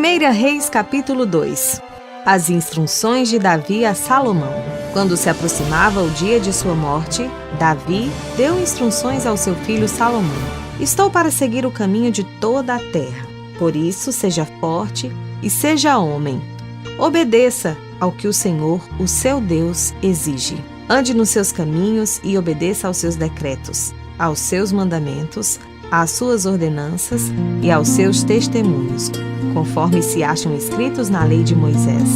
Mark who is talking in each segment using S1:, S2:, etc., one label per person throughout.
S1: 1 Reis capítulo 2. As instruções de Davi a Salomão. Quando se aproximava o dia de sua morte, Davi deu instruções ao seu filho Salomão. Estou para seguir o caminho de toda a terra. Por isso, seja forte e seja homem. Obedeça ao que o Senhor, o seu Deus, exige. Ande nos seus caminhos e obedeça aos seus decretos, aos seus mandamentos, às suas ordenanças e aos seus testemunhos, conforme se acham escritos na lei de Moisés.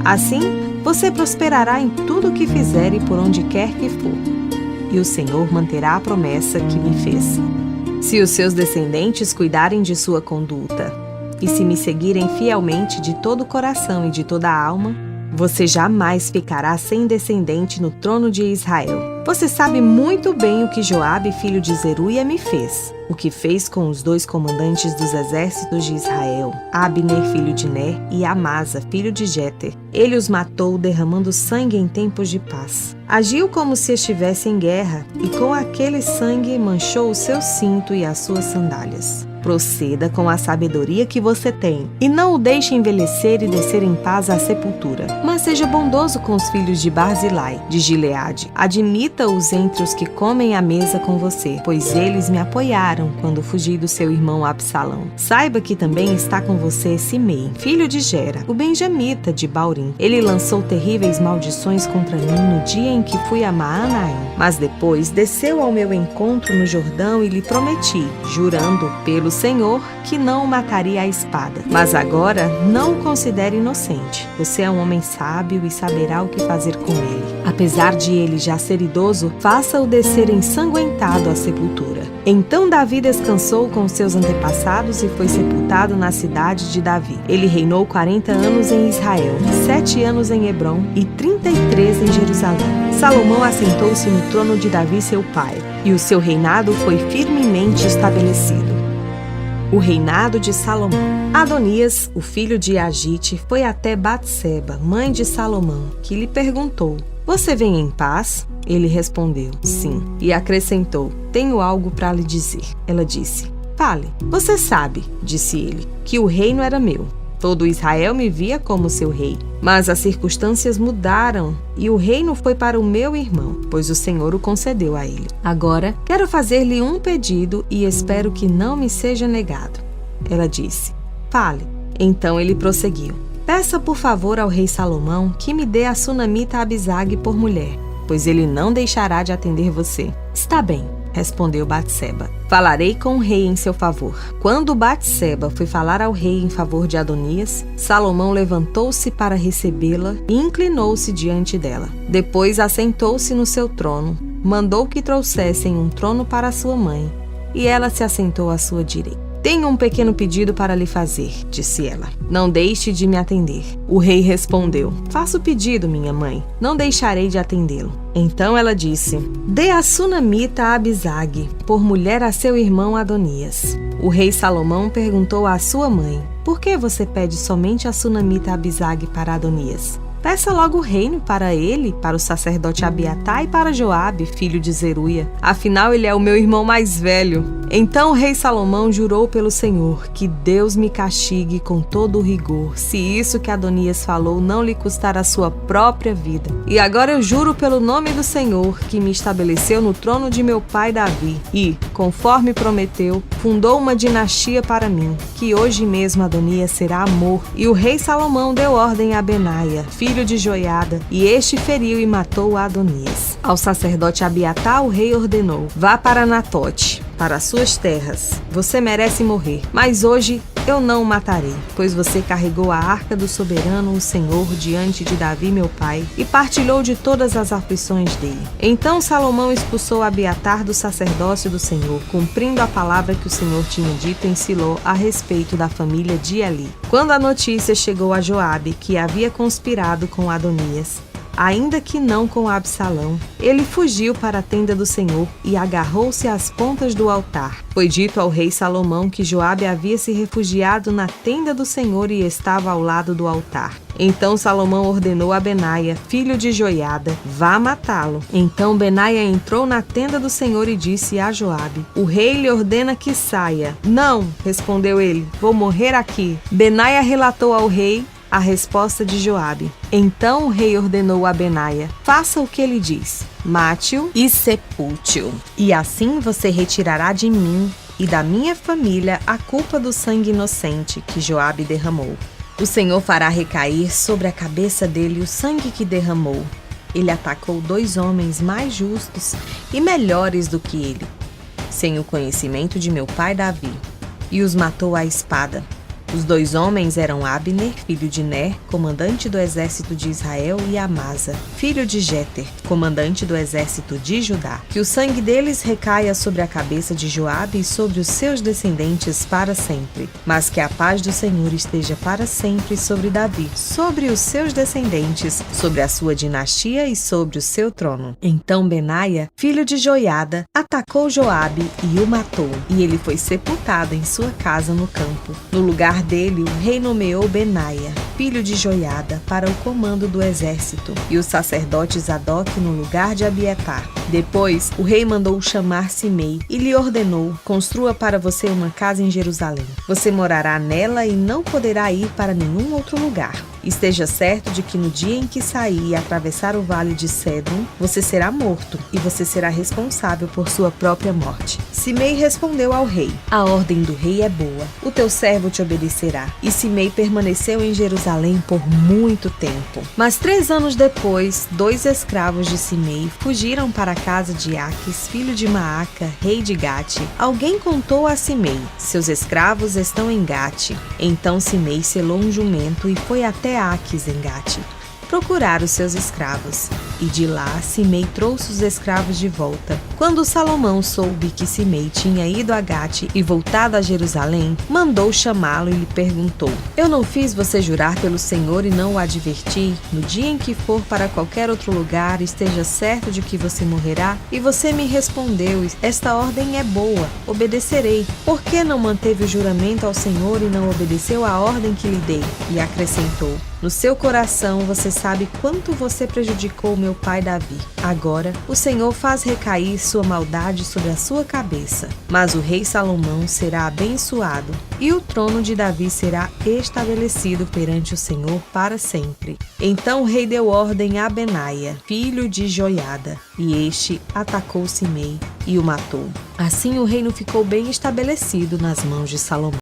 S1: Assim, você prosperará em tudo o que fizer e por onde quer que for. E o Senhor manterá a promessa que me fez. Se os seus descendentes cuidarem de sua conduta e se me seguirem fielmente de todo o coração e de toda a alma, você jamais ficará sem descendente no trono de Israel. Você sabe muito bem o que Joabe, filho de Zeruia, me fez. O que fez com os 2 comandantes dos exércitos de Israel, Abner, filho de Ner, e Amasa, filho de Jeter. Ele os matou derramando sangue em tempos de paz. Agiu como se estivesse em guerra e com aquele sangue manchou o seu cinto e as suas sandálias. Proceda com a sabedoria que você tem e não o deixe envelhecer e descer em paz à sepultura. Mas seja bondoso com os filhos de Barzilai, de Gileade. Admita-os entre os que comem à mesa com você, pois eles me apoiaram quando fugi do seu irmão Absalão. Saiba que também está com você Simei, filho de Gera, o benjamita de Baurim. Ele lançou terríveis maldições contra mim no dia em que fui a Maanaim. Mas depois desceu ao meu encontro no Jordão e lhe prometi, jurando pelo Senhor, que não o mataria à espada. Mas agora não o considere inocente. Você é um homem sábio e saberá o que fazer com ele. Apesar de ele já ser idoso, faça-o descer ensanguentado à sepultura. Então Davi descansou com seus antepassados e foi sepultado na cidade de Davi. Ele reinou 40 anos em Israel, 7 anos em Hebrom e 33 em Jerusalém. Salomão assentou-se no trono de Davi, seu pai, e o seu reinado foi firmemente estabelecido. O reinado de Salomão. Adonias, o filho de Agite, foi até Batseba, mãe de Salomão, que lhe perguntou: "Você vem em paz?" Ele respondeu: "Sim." E acrescentou: "Tenho algo para lhe dizer." Ela disse: "Fale." "Você sabe," disse ele, "que o reino era meu. Todo Israel me via como seu rei. Mas as circunstâncias mudaram e o reino foi para o meu irmão, pois o Senhor o concedeu a ele. Agora, quero fazer-lhe um pedido e espero que não me seja negado." Ela disse: "Fale." Então ele prosseguiu: "Peça por favor ao rei Salomão que me dê a sunamita Abisag por mulher, pois ele não deixará de atender você." "Está bem," respondeu Batseba. "Falarei com o rei em seu favor." Quando Batseba foi falar ao rei em favor de Adonias, Salomão levantou-se para recebê-la e inclinou-se diante dela. Depois assentou-se no seu trono, mandou que trouxessem um trono para sua mãe, e ela se assentou à sua direita. "Tenho um pequeno pedido para lhe fazer," disse ela. "Não deixe de me atender." O rei respondeu: "Faça o pedido, minha mãe. Não deixarei de atendê-lo." Então ela disse: "Dê a sunamita Abisag por mulher a seu irmão Adonias." O rei Salomão perguntou à sua mãe: "Por que você pede somente a sunamita Abisag para Adonias? Peça logo o reino para ele, para o sacerdote Abiatar e para Joabe, filho de Zeruia. Afinal, ele é o meu irmão mais velho." Então o rei Salomão jurou pelo Senhor que Deus me castigue com todo o rigor, se isso que Adonias falou não lhe custar a sua própria vida. "E agora eu juro pelo nome do Senhor, que me estabeleceu no trono de meu pai Davi e, conforme prometeu, fundou uma dinastia para mim, que hoje mesmo Adonias será amor." E o rei Salomão deu ordem a Benaia, filho de Joiada, e este feriu e matou Adonias. Ao sacerdote Abiatar o rei ordenou: "Vá para Natote, para as suas terras. Você merece morrer, mas hoje eu não o matarei, pois você carregou a arca do soberano, o Senhor, diante de Davi, meu pai, e partilhou de todas as aflições dele." Então Salomão expulsou Abiatar do sacerdócio do Senhor, cumprindo a palavra que o Senhor tinha dito em Siló a respeito da família de Eli. Quando a notícia chegou a Joabe, que havia conspirado com Adonias, ainda que não com Absalão. Ele fugiu para a tenda do Senhor e agarrou-se às pontas do altar. Foi dito ao rei Salomão que Joabe havia se refugiado na tenda do Senhor e estava ao lado do altar. Então Salomão ordenou a Benaia, filho de Joiada, vá matá-lo. Então Benaia entrou na tenda do Senhor e disse a Joabe: o rei lhe ordena que saia. Não, respondeu ele, vou morrer aqui. Benaia relatou ao rei a resposta de Joabe. Então o rei ordenou a Benaia: faça o que ele diz, mate-o e sepulte-o. E assim você retirará de mim e da minha família a culpa do sangue inocente que Joabe derramou. O Senhor fará recair sobre a cabeça dele o sangue que derramou. Ele atacou 2 homens mais justos e melhores do que ele, sem o conhecimento de meu pai Davi, e os matou à espada. Os 2 homens eram Abner, filho de Ner, comandante do exército de Israel, e Amasa, filho de Jeter, comandante do exército de Judá. Que o sangue deles recaia sobre a cabeça de Joabe e sobre os seus descendentes para sempre. Mas que a paz do Senhor esteja para sempre sobre Davi, sobre os seus descendentes, sobre a sua dinastia e sobre o seu trono. Então Benaia, filho de Joiada, atacou Joabe e o matou, e ele foi sepultado em sua casa no campo. No lugar dele, o rei nomeou Benaia, filho de Joiada, para o comando do exército, e o sacerdote Zadok no lugar de Abiatar. Depois, o rei mandou chamar Simei e lhe ordenou: construa para você uma casa em Jerusalém. Você morará nela e não poderá ir para nenhum outro lugar. Esteja certo de que no dia em que sair e atravessar o vale de Cédron, você será morto e você será responsável por sua própria morte. Simei respondeu ao rei: a ordem do rei é boa, o teu servo te obedecerá. E Simei permaneceu em Jerusalém por muito tempo. Mas 3 anos depois, 2 escravos de Simei fugiram para a casa de Aquis, filho de Maaca, rei de Gate. Alguém contou a Simei: seus escravos estão em Gate. Então Simei selou um jumento e foi até Aquis em Gate procurar os seus escravos. E de lá Simei trouxe os escravos de volta. Quando Salomão soube que Simei tinha ido a Gate e voltado a Jerusalém, mandou chamá-lo e lhe perguntou: eu não fiz você jurar pelo Senhor e não o adverti? No dia em que for para qualquer outro lugar, esteja certo de que você morrerá? E você me respondeu: esta ordem é boa, obedecerei. Por que não manteve o juramento ao Senhor e não obedeceu à ordem que lhe dei? E acrescentou: no seu coração você sabe quanto você prejudicou meu pai Davi. Agora o Senhor faz recair sua maldade sobre a sua cabeça. Mas o rei Salomão será abençoado e o trono de Davi será estabelecido perante o Senhor para sempre. Então o rei deu ordem a Benaia, filho de Joiada, e este atacou Simei e o matou. Assim o reino ficou bem estabelecido nas mãos de Salomão.